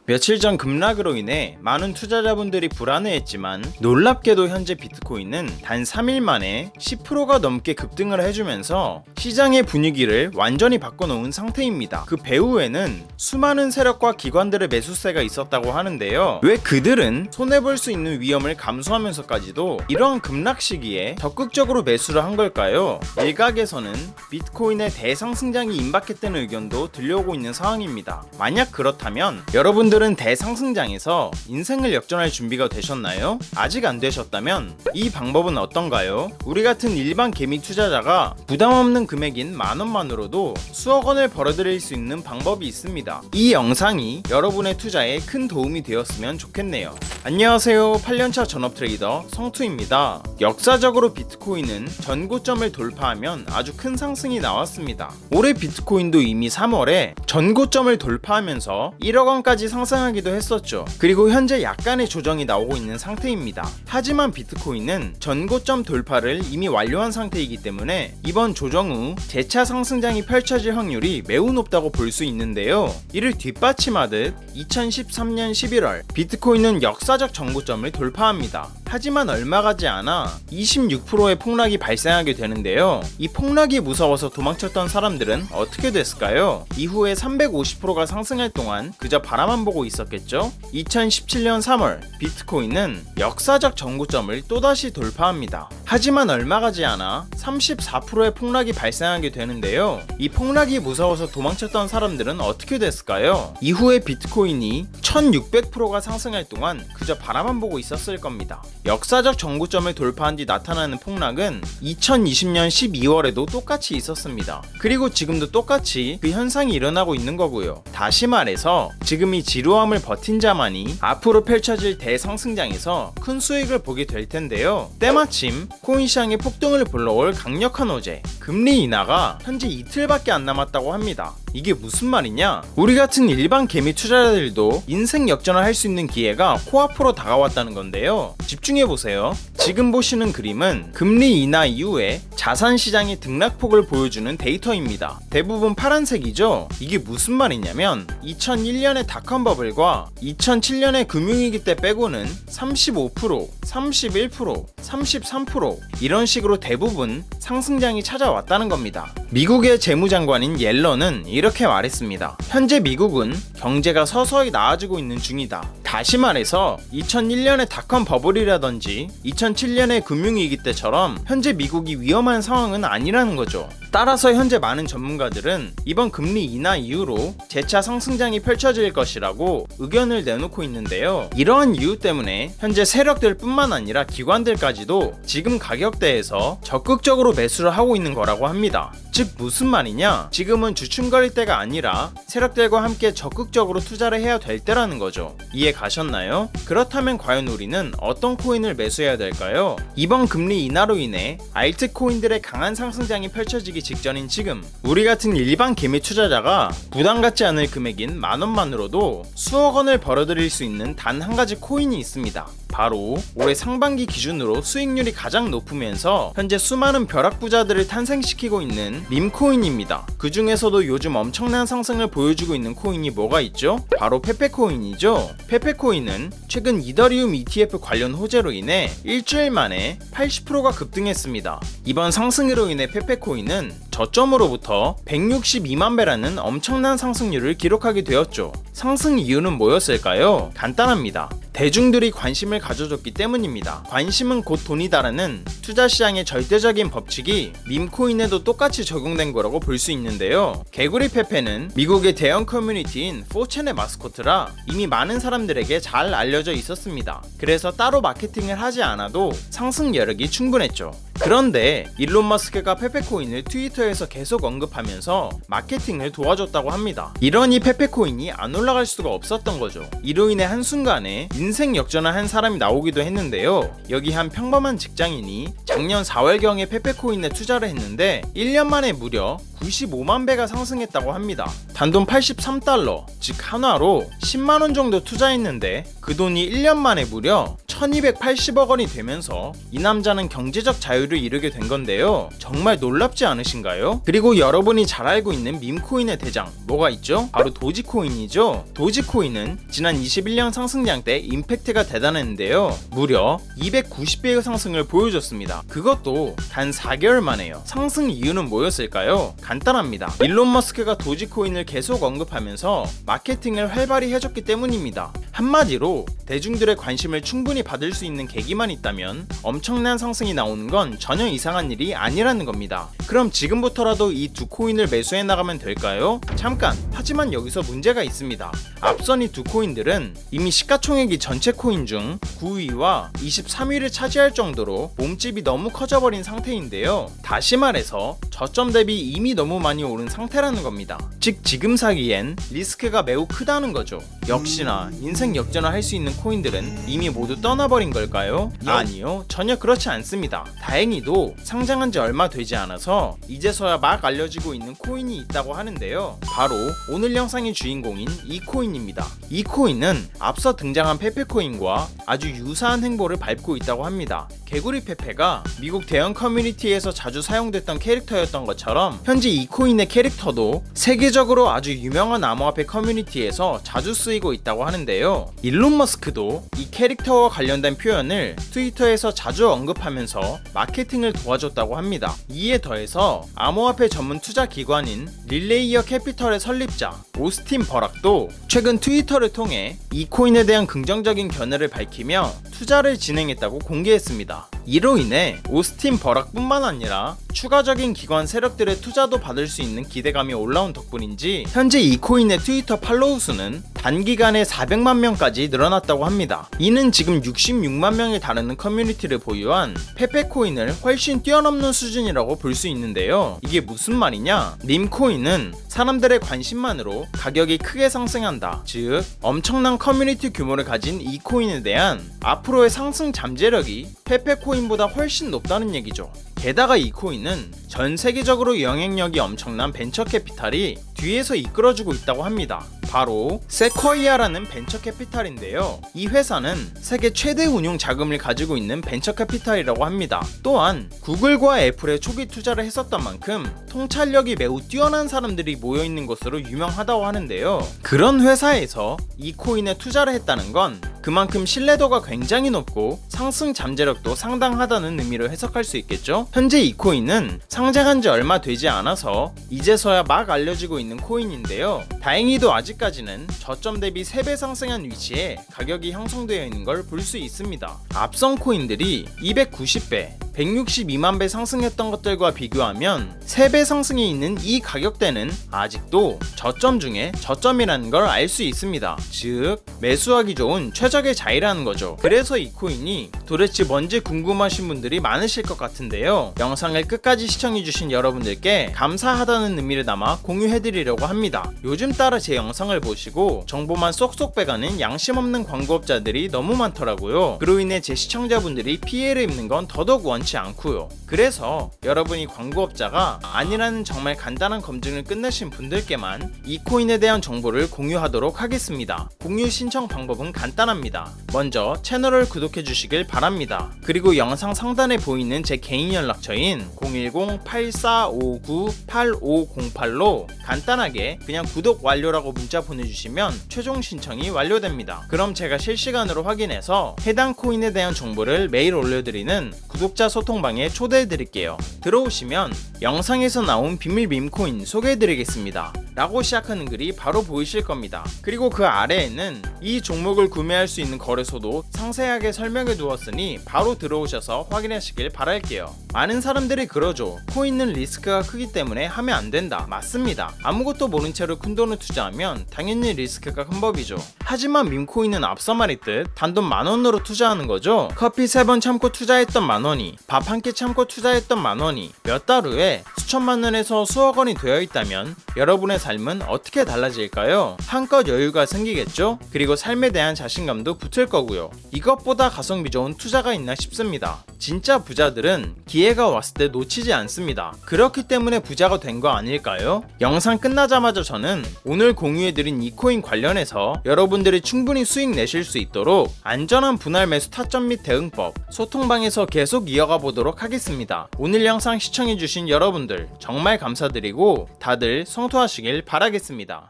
며칠 전 급락으로 인해 많은 투자자분들이 불안해했지만 놀랍게도 현재 비트코인은 단 3일 만에 10%가 넘게 급등을 해주면서 시장의 분위기를 완전히 바꿔놓은 상태입니다. 그 배후에는 수많은 세력과 기관들의 매수세가 있었다고 하는데요. 왜 그들은 손해볼 수 있는 위험을 감수하면서까지도 이러한 급락 시기에 적극적으로 매수를 한 걸까요? 일각에서는 비트코인의 대상승장이 임박했다는 의견도 들려오고 있는 상황입니다. 만약 그렇다면 여러분들은 대상승장에서 인생을 역전할 준비가 되셨나요? 아직 안 되셨다면 이 방법은 어떤가요? 우리 같은 일반 개미 투자자가 부담없는 금액인 만원만으로도 수억 원을 벌어들일 수 있는 방법이 있습니다. 이 영상이 여러분의 투자에 큰 도움이 되었으면 좋겠네요. 안녕하세요. 8년차 전업 트레이더 성투입니다. 역사적으로 비트코인은 전고점을 돌파하면 아주 큰 상승이 나왔습니다. 올해 비트코인도 이미 3월에 전고점을 돌파하면서 1억 원까지 상승하기도 했었죠. 그리고 현재 약간의 조정이 나오고 있는 상태입니다. 하지만 비트코인은 전고점 돌파를 이미 완료한 상태이기 때문에 이번 조정 후 재차 상승장이 펼쳐질 확률이 매우 높다고 볼 수 있는데요. 이를 뒷받침하듯 2013년 11월 비트코인은 역사적 전고점을 돌파합니다. 하지만 얼마 가지 않아 26%의 폭락이 발생하게 되는데요. 이 폭락이 무서워서 도망쳤던 사람들은 어떻게 됐을까요? 이후에 350%가 상승할 동안 그저 바라만 보고 있었겠죠? 2017년 3월 비트코인은 역사적 전고점을 또다시 돌파합니다. 하지만 얼마 가지 않아 34%의 폭락이 발생하게 되는데요. 이 폭락이 무서워서 도망쳤던 사람들은 어떻게 됐을까요? 이후에 비트코인이 1600%가 상승할 동안 그저 바라만 보고 있었을 겁니다. 역사적 전고점을 돌파한 뒤 나타나는 폭락은 2020년 12월에도 똑같이 있었습니다. 그리고 지금도 똑같이 그 현상이 일어나고 있는 거고요. 다시 말해서 지금 이 지루함을 버틴 자만이 앞으로 펼쳐질 대상승장에서 큰 수익을 보게 될 텐데요. 때마침 코인 시장의 폭등을 불러올 강력한 호재, 금리 인하가 현재 이틀밖에 안 남았다고 합니다. 이게 무슨 말이냐? 우리 같은 일반 개미 투자자들도 인생 역전을 할 수 있는 기회가 코앞으로 다가왔다는 건데요. 집중해보세요. 지금 보시는 그림은 금리 인하 이후에 자산 시장의 등락폭을 보여주는 데이터입니다. 대부분 파란색이죠? 이게 무슨 말이냐면 2001년의 닷컴 버블과 2007년의 금융위기 때 빼고는 35%, 31%, 33% 이런 식으로 대부분 상승장이 찾아왔다는 겁니다. 미국의 재무장관인 옐런은 이렇게 말했습니다. 현재 미국은 경제가 서서히 나아지고 있는 중이다. 다시 말해서 2001년의 닷컴 버블이라든지 2007년의 금융위기 때처럼 현재 미국이 위험한 상황은 아니라는 거죠. 따라서 현재 많은 전문가들은 이번 금리 인하 이후로 재차 상승장이 펼쳐질 것이라고 의견을 내놓고 있는데요. 이러한 이유 때문에 현재 세력들 뿐만 아니라 기관들까지도 지금 가격대에서 적극적으로 매수를 하고 있는 거라고 합니다. 즉 무슨 말이냐? 지금은 주춤거릴 때가 아니라 세력들과 함께 적극적으로 투자를 해야 될 때라는 거죠. 이해 가셨나요? 그렇다면 과연 우리는 어떤 코인을 매수해야 될까요? 이번 금리 인하로 인해 알트코인들의 강한 상승장이 펼쳐지기 직전인 지금 우리 같은 일반 개미 투자자가 부담 갖지 않을 금액인 만원만으로도 수억 원을 벌어들일 수 있는 단 한 가지 코인이 있습니다. 바로 올해 상반기 기준으로 수익률이 가장 높으면서 현재 수많은 벼락부자들을 탄생시키고 있는 밈코인입니다. 그 중에서도 요즘 엄청난 상승을 보여주고 있는 코인이 뭐가 있죠? 바로 페페코인이죠. 페페코인은 최근 이더리움 ETF 관련 호재로 인해 일주일 만에 80%가 급등했습니다. 이번 상승으로 인해 페페코인은 저점으로부터 162만 배라는 엄청난 상승률을 기록하게 되었죠. 상승 이유는 뭐였을까요? 간단합니다. 대중들이 관심을 가져줬기 때문입니다. 관심은 곧 돈이다라는 투자시장의 절대적인 법칙이 밈코인에도 똑같이 적용된 거라고 볼 수 있는데요. 개구리 페페는 미국의 대형 커뮤니티인 4chan의 마스코트라 이미 많은 사람들에게 잘 알려져 있었습니다. 그래서 따로 마케팅을 하지 않아도 상승 여력이 충분했죠. 그런데 일론 머스크가 페페코인을 트위터에서 계속 언급하면서 마케팅을 도와줬다고 합니다. 이러니 페페코인이 안 올라갈 수가 없었던 거죠. 이로 인해 한순간에 인생 역전을 한 사람이 나오기도 했는데요. 여기 한 평범한 직장인이 작년 4월경에 페페코인에 투자를 했는데 1년 만에 무려 95만 배가 상승했다고 합니다. 단돈 83달러, 즉 한화로 10만원 정도 투자했는데 그 돈이 1년 만에 무려 1280억 원이 되면서 이 남자는 경제적 자유를 이루게 된 건데요. 정말 놀랍지 않으신가요? 그리고 여러분이 잘 알고 있는 밈코인의 대장 뭐가 있죠? 바로 도지코인이죠. 도지코인은 지난 21년 상승량 때 임팩트가 대단했는데요. 무려 290배의 상승을 보여줬습니다. 그것도 단 4개월 만에요. 상승 이유는 뭐였을까요? 간단합니다. 일론 머스크가 도지코인을 계속 언급하면서 마케팅을 활발히 해줬기 때문입니다. 한마디로 대중들의 관심을 충분히 받을 수 있는 계기만 있다면 엄청난 상승이 나오는 건 전혀 이상한 일이 아니라는 겁니다. 그럼 지금부터라도 이 두 코인을 매수해 나가면 될까요? 잠깐! 하지만 여기서 문제가 있습니다. 앞선 이 두 코인들은 이미 시가총액이 전체 코인 중 9위와 23위를 차지할 정도로 몸집이 너무 커져버린 상태인데요. 다시 말해서 저점 대비 이미 너무 많이 오른 상태라는 겁니다. 즉 지금 사기엔 리스크가 매우 크다는 거죠. 역시나 인생 역전을 할 수 있는 코인들은 이미 모두 떠나버린 걸까요? 아니요, 전혀 그렇지 않습니다. 다행히도 상장한 지 얼마 되지 않아서 이제서야 막 알려지고 있는 코인이 있다고 하는데요. 바로 오늘 영상의 주인공인 이 코인입니다. 이 코인은 앞서 등장한 페페코인과 아주 유사한 행보를 밟고 있다고 합니다. 개구리 페페가 미국 대형 커뮤니티에서 자주 사용됐던 캐릭터였던 것처럼 현재 이 코인의 캐릭터도 세계적으로 아주 유명한 암호화폐 커뮤니티에서 자주 쓰이고 있다고 하는데요. 일론 머스크도 이 캐릭터와 관련된 표현을 트위터에서 자주 언급하면서 마케팅을 도와줬다고 합니다. 이에 더해서 암호화폐 전문 투자 기관인 릴레이어 캐피털의 설립자 오스틴 버락도 최근 트위터를 통해 이 코인에 대한 긍정적인 견해를 밝히며 투자를 진행했다고 공개했습니다. 이로 인해 오스틴 버락뿐만 아니라 추가적인 기관 세력들의 투자도 받을 수 있는 기대감이 올라온 덕분인지 현재 이 코인의 트위터 팔로우 수는 단기간에 400만 명까지 늘어났다고 합니다. 이는 지금 66만 명에 달하는 커뮤니티를 보유한 페페코인을 훨씬 뛰어넘는 수준이라고 볼 수 있는데요. 이게 무슨 말이냐? 밈코인은 사람들의 관심만으로 가격이 크게 상승한다. 즉 엄청난 커뮤니티 규모를 가진 이 코인에 대한 앞으로의 상승 잠재력이 페페코인보다 훨씬 높다는 얘기죠. 게다가 이 코인은 전 세계적으로 영향력이 엄청난 벤처 캐피탈이 뒤에서 이끌어주고 있다고 합니다. 바로 세쿼이아라는 벤처 캐피탈인데요. 이 회사는 세계 최대 운용 자금을 가지고 있는 벤처 캐피탈이라고 합니다. 또한 구글과 애플에 초기 투자를 했었던 만큼 통찰력이 매우 뛰어난 사람들이 모여있는 것으로 유명하다고 하는데요. 그런 회사에서 이 코인에 투자를 했다는 건 그만큼 신뢰도가 굉장히 높고 상승 잠재력도 상당하다는 의미로 해석할 수 있겠죠? 현재 이 코인은 상장한 지 얼마 되지 않아서 이제서야 막 알려지고 있는 코인인데요. 다행히도 아직까지는 저점 대비 3배 상승한 위치에 가격이 형성되어 있는 걸 볼 수 있습니다. 앞선 코인들이 290배, 162만 배 상승했던 것들과 비교하면 3배 상승이 있는 이 가격대는 아직도 저점 중에 저점이라는 걸 알 수 있습니다. 즉 매수하기 좋은 최적의 자리라는 거죠. 그래서 이 코인이 도대체 뭔지 궁금하신 분들이 많으실 것 같은데요. 영상을 끝까지 시청해주신 여러분들께 감사하다는 의미를 담아 공유해드리려고 합니다. 요즘 따라 제 영상을 보시고 정보만 쏙쏙 빼가는 양심 없는 광고업자들이 너무 많더라고요. 그로 인해 제 시청자분들이 피해를 입는 건 더더욱 원치 않고요. 그래서 여러분이 광고업자가 아니라는 정말 간단한 검증을 끝내신 분들께만 이 코인에 대한 정보를 공유하도록 하겠습니다. 공유 신청 방법은 간단합니다. 먼저 채널을 구독해 주시길 바랍니다. 그리고 영상 상단에 보이는 제 개인 연락처인 010-8459-8508로 간단하게 그냥 구독 완료라고 문자 보내주시면 최종 신청이 완료됩니다. 그럼 제가 실시간으로 확인해서 해당 코인에 대한 정보를 매일 올려드리는 구독자 소통방에 초대해드릴게요. 들어오시면 영상에서 나온 비밀 밈코인 소개해드리겠습니다. 라고 시작하는 글이 바로 보이실 겁니다. 그리고 그 아래에는 이 종목을 구매할 수 있는 거래소도 상세하게 설명해 두었으니 바로 들어오셔서 확인하시길 바랄게요. 많은 사람들이 그러죠. 코인은 리스크가 크기 때문에 하면 안 된다. 맞습니다. 아무것도 모른 채로 큰 돈을 투자하면 당연히 리스크가 큰 법이죠. 하지만 밈코인은 앞서 말했듯 단돈 10,000원으로 투자하는 거죠. 커피 3번 참고 투자했던 10,000원이 밥 한 끼 참고 투자했던 만원이 몇 달 후에 수천만 원에서 수억 원이 되어 있다면 여러분의 삶은 어떻게 달라질까요? 한껏 여유가 생기겠죠? 그리고 삶에 대한 자신감도 붙을 거고요. 이것보다 가성비 좋은 투자가 있나 싶습니다. 진짜 부자들은 기회가 왔을 때 놓치지 않습니다. 그렇기 때문에 부자가 된 거 아닐까요? 영상 끝나자마자 저는 오늘 공유해드린 이 코인 관련해서 여러분들이 충분히 수익 내실 수 있도록 안전한 분할 매수 타점 및 대응법 소통방에서 계속 이어가 보도록 하겠습니다. 오늘 영상 시청해주신 여러분들 정말 감사드리고 다들 성투하시길 바라겠습니다.